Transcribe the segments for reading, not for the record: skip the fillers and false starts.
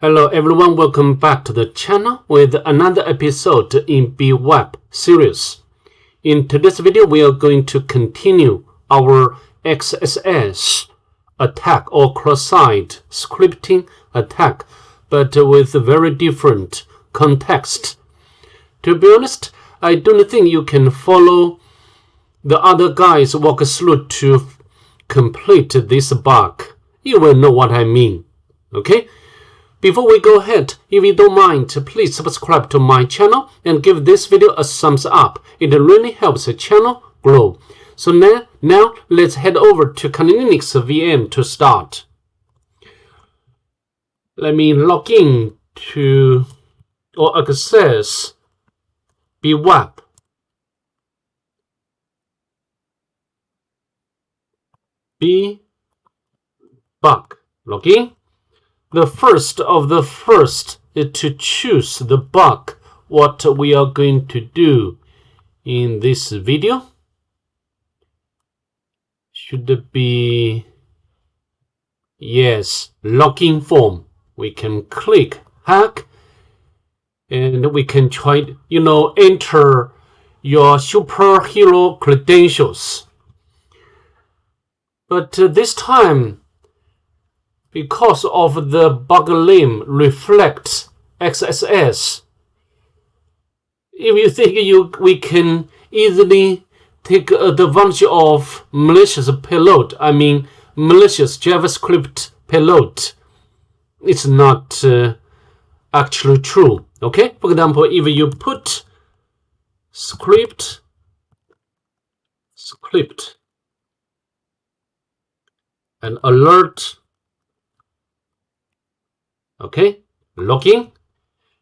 Hello everyone, welcome back to the channel with another episode in bWAPP series. In today's video, we are going to continue our XSS attack or cross-site scripting attack, but with a very different context. To be honest, I don't think you can follow the other guys walk through to complete this bug. You will know what I mean, okay? Before we go ahead, if you don't mind, please subscribe to my channel and give this video a thumbs up. It really helps the channel grow. So now let's head over to Linux VM to start. Let me log in to or access bWAPP. bug. Login. The first is to choose the bug, what we are going to do in this video. Should be, yes, login form. We can click hack and we can try, enter your superhero credentials. But this time, because of the bug name reflects XSS, if you think we can easily take advantage of malicious payload, malicious JavaScript payload, it's not actually true. Okay, for example, if you put script and alert, okay, login,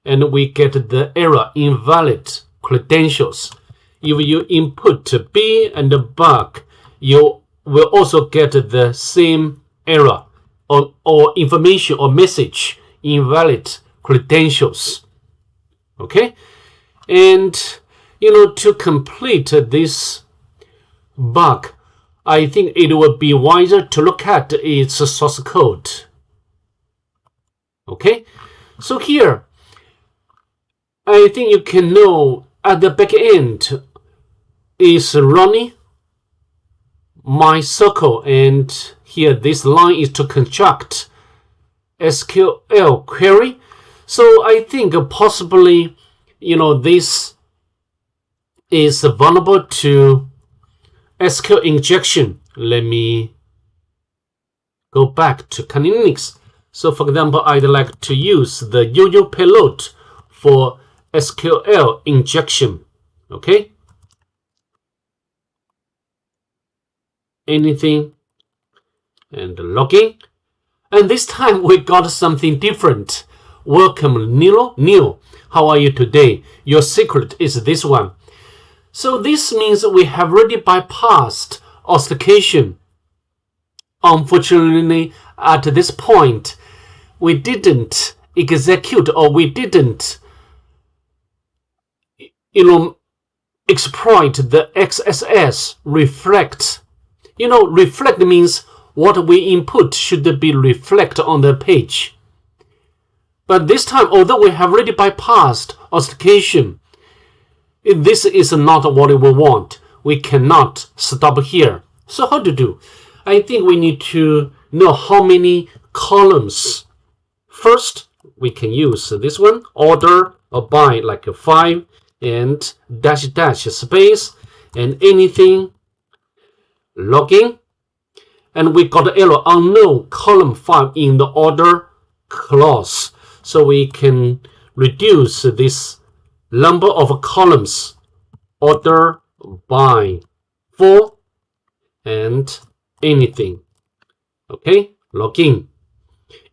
and we get the error invalid credentials. If you input B and the bug, you will also get the same error or information or message invalid credentials. Okay, and to complete this bug, I think it would be wiser to look at its source code. Okay, so here, I think you can know at the back end is running my circle, and here this line is to construct SQL query. So I think possibly, this is vulnerable to SQL injection. Let me go back to Linux. So for example, I'd like to use the yo-yo payload for SQL injection. Okay. Anything and login. And this time we got something different. Welcome, Neil. How are you today? Your secret is this one. So this means we have already bypassed authentication. Unfortunately, at this point, we didn't execute or we didn't exploit the XSS reflect. Reflect means what we input should be reflect on the page. But this time, although we have already bypassed authentication, this is not what we want. We cannot stop here. So how to do? I think we need to know how many columns. First, we can use this one, order or by like 5 and dash space and anything, login. And we got the error unknown column 5 in the order clause. So we can reduce this number of columns, order by 4 and anything. Okay, login.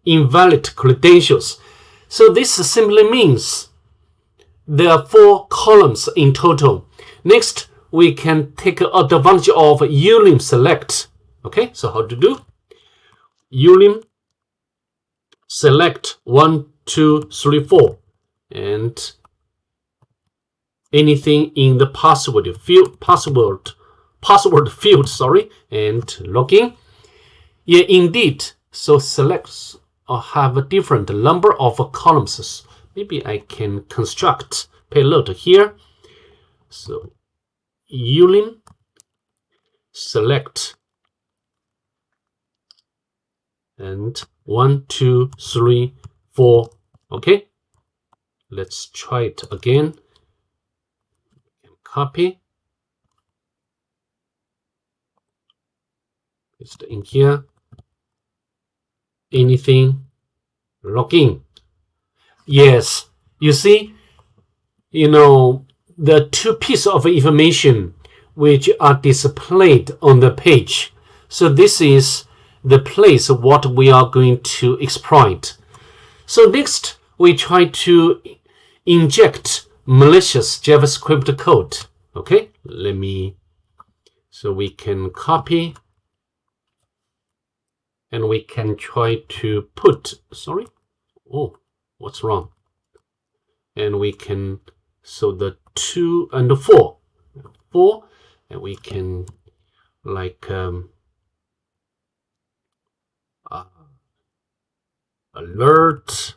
Invalid credentials. So this simply means there are 4 columns in total. Next, we can take advantage of ulim select. Okay, so how to do? Ulim select 1, 2, 3, 4 and anything in the password field, and login. Yeah, indeed. So select have a different number of columns. Maybe I can construct payload here. So ulim select and 1, 2, 3, 4. Okay, let's try it again. Copy, paste in here. Anything, login. Yes, you see, the two pieces of information which are displayed on the page. So this is the place what we are going to exploit. So next, we try to inject malicious JavaScript code. Okay, so we can copy and we can try to put, what's wrong? And we can, so the 2 and 4, and we can like alert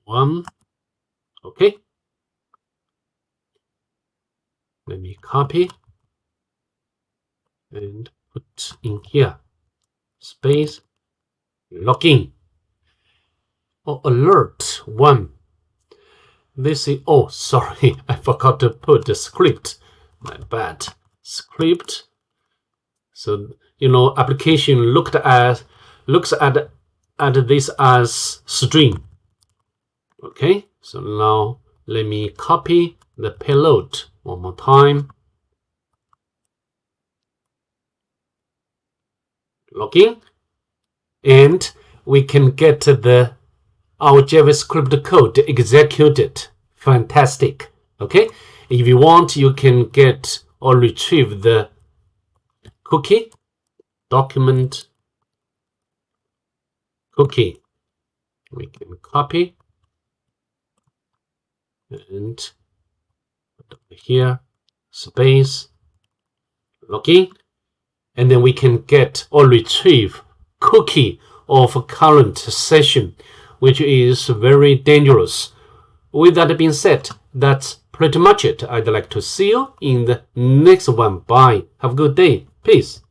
1. Okay, let me copy and put in here, space, login. Alert 1. This is, sorry, I forgot to put the script. My bad. Script. So, application looks at this as string. Okay, so now let me copy the payload one more time. Login, and we can get our JavaScript code executed. Fantastic. Okay, if you want, you can get or retrieve the cookie, document cookie. We can copy and put here, space, login, and then we can get or retrieve cookie of current session, which is very dangerous. With that being said, that's pretty much it. I'd like to see you in the next one. Bye. Have a good day. Peace.